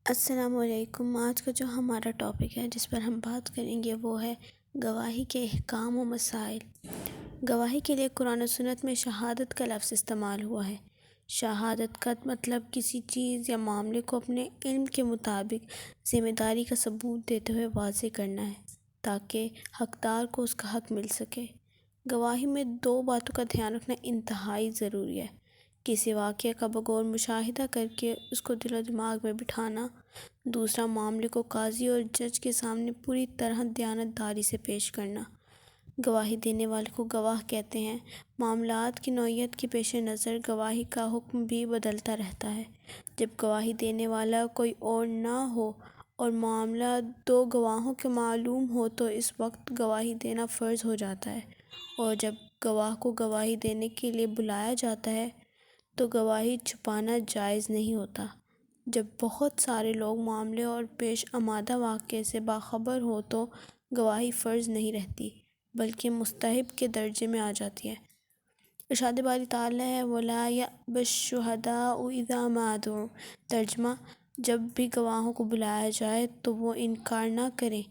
السلام علیکم۔ آج کا جو ہمارا ٹاپک ہے جس پر ہم بات کریں گے وہ ہے گواہی کے احکام و مسائل۔ گواہی کے لیے قرآن و سنت میں شہادت کا لفظ استعمال ہوا ہے۔ شہادت کا مطلب کسی چیز یا معاملے کو اپنے علم کے مطابق ذمہ داری کا ثبوت دیتے ہوئے واضح کرنا ہے تاکہ حقدار کو اس کا حق مل سکے۔ گواہی میں دو باتوں کا دھیان رکھنا انتہائی ضروری ہے۔ کسی واقعے کا بغور مشاہدہ کر کے اس کو دل و دماغ میں بٹھانا، دوسرا معاملے کو قاضی اور جج کے سامنے پوری طرح دیانت داری سے پیش کرنا۔ گواہی دینے والے کو گواہ کہتے ہیں۔ معاملات کی نوعیت کے پیش نظر گواہی کا حکم بھی بدلتا رہتا ہے۔ جب گواہی دینے والا کوئی اور نہ ہو اور معاملہ دو گواہوں کے معلوم ہو تو اس وقت گواہی دینا فرض ہو جاتا ہے، اور جب گواہ کو گواہی دینے کے لیے بلایا جاتا ہے تو گواہی چھپانا جائز نہیں ہوتا۔ جب بہت سارے لوگ معاملے اور پیش آمدہ واقعے سے باخبر ہوں تو گواہی فرض نہیں رہتی بلکہ مستحب کے درجے میں آ جاتی ہے۔ ارشاد باری تعالیٰ ہے وَلَا يَأْبَ الشُّهَدَاءُ إِذَا مَا دُعُوا۔ ترجمہ، جب بھی گواہوں کو بلایا جائے تو وہ انکار نہ کریں۔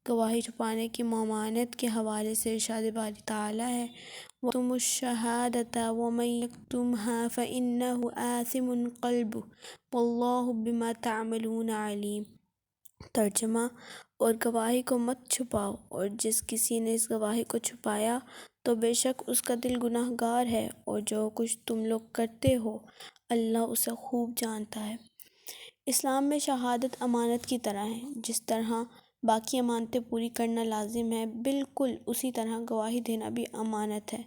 گواہی چھپانے کی ممانعت کے حوالے سے ارشاد باری تعالیٰ ہے وَأَكْتُمُوا الشَّهَادَةَ وَمَن يَكْتُمْهَا فَإِنَّهُ آثِمٌ قَلْبُهُ وَاللَّهُ بِمَا تَعْمَلُونَ عَلِيمٌ۔ ترجمہ، اور گواہی کو مت چھپاؤ، اور جس کسی نے اس گواہی کو چھپایا تو بے شک اس کا دل گناہ گار ہے، اور جو کچھ تم لوگ کرتے ہو اللہ اسے خوب جانتا ہے۔ اسلام میں شہادت امانت کی طرح ہے۔ جس طرح باقی امانتیں پوری کرنا لازم ہے، بالکل اسی طرح گواہی دینا بھی امانت ہے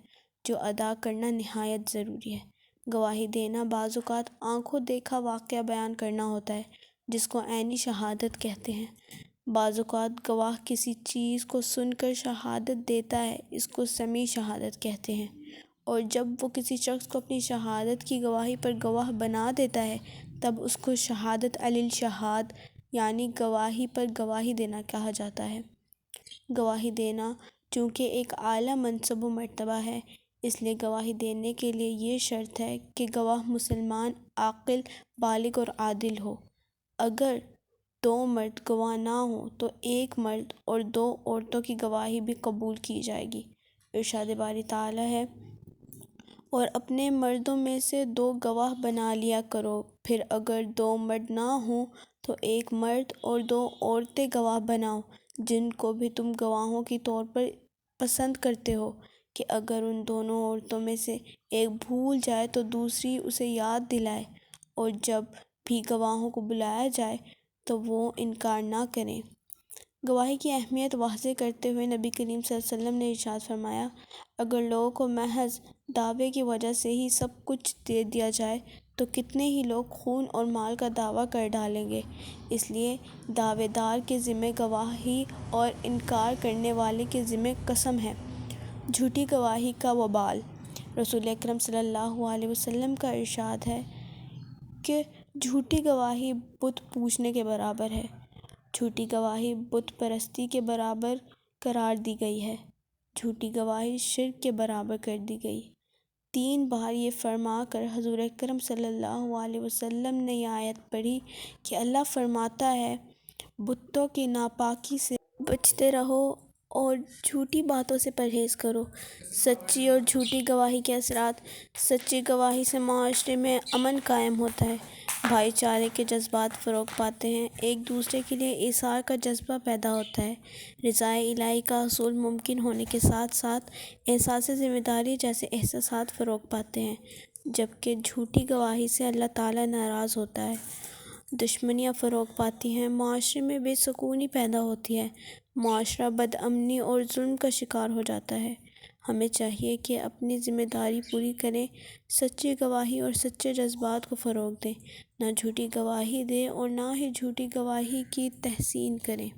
جو ادا کرنا نہایت ضروری ہے۔ گواہی دینا بعض اوقات آنکھوں دیکھا واقعہ بیان کرنا ہوتا ہے جس کو عینی شہادت کہتے ہیں۔ بعض اوقات گواہ کسی چیز کو سن کر شہادت دیتا ہے، اس کو سمیع شہادت کہتے ہیں، اور جب وہ کسی شخص کو اپنی شہادت کی گواہی پر گواہ بنا دیتا ہے تب اس کو شہادت علی الشہاد یعنی گواہی پر گواہی دینا کہا جاتا ہے۔ گواہی دینا چونکہ ایک اعلیٰ منصب و مرتبہ ہے، اس لیے گواہی دینے کے لیے یہ شرط ہے کہ گواہ مسلمان، عاقل، بالغ اور عادل ہو۔ اگر دو مرد گواہ نہ ہوں تو ایک مرد اور دو عورتوں کی گواہی بھی قبول کی جائے گی۔ ارشاد باری تعالیٰ ہے اور اپنے مردوں میں سے دو گواہ بنا لیا کرو، پھر اگر دو مرد نہ ہوں تو ایک مرد اور دو عورتیں گواہ بناؤ جن کو بھی تم گواہوں کے طور پر پسند کرتے ہو کہ اگر ان دونوں عورتوں میں سے ایک بھول جائے تو دوسری اسے یاد دلائے، اور جب بھی گواہوں کو بلایا جائے تو وہ انکار نہ کریں۔ گواہی کی اہمیت واضح کرتے ہوئے نبی کریم صلی اللہ علیہ وسلم نے ارشاد فرمایا اگر لوگوں کو محض دعوے کی وجہ سے ہی سب کچھ دے دیا جائے تو کتنے ہی لوگ خون اور مال کا دعویٰ کر ڈالیں گے، اس لیے دعوے دار کے ذمہ گواہی اور انکار کرنے والے کے ذمہ قسم ہے۔ جھوٹی گواہی کا وبال۔ رسول اکرم صلی اللہ علیہ وسلم کا ارشاد ہے کہ جھوٹی گواہی بت پوجنے کے برابر ہے۔ جھوٹی گواہی بت پرستی کے برابر قرار دی گئی ہے۔ جھوٹی گواہی شرک کے برابر کر دی گئی۔ 3 بار یہ فرما کر حضور اکرم صلی اللہ علیہ وسلم نے یہ آیت پڑھی کہ اللہ فرماتا ہے بتوں کی ناپاکی سے بچتے رہو اور جھوٹی باتوں سے پرہیز کرو۔ سچی اور جھوٹی گواہی کے اثرات۔ سچی گواہی سے معاشرے میں امن قائم ہوتا ہے، بھائی چارے کے جذبات فروغ پاتے ہیں، ایک دوسرے کے لیے ایثار کا جذبہ پیدا ہوتا ہے، رضائے الہی کا حصول ممکن ہونے کے ساتھ ساتھ احساس ذمہ داری جیسے احساسات فروغ پاتے ہیں، جبکہ جھوٹی گواہی سے اللہ تعالیٰ ناراض ہوتا ہے، دشمنیاں فروغ پاتی ہیں، معاشرے میں بے سکونی پیدا ہوتی ہے، معاشرہ بدامنی اور ظلم کا شکار ہو جاتا ہے۔ ہمیں چاہیے کہ اپنی ذمہ داری پوری کریں، سچی گواہی اور سچے جذبات کو فروغ دیں، نہ جھوٹی گواہی دیں اور نہ ہی جھوٹی گواہی کی تحسین کریں۔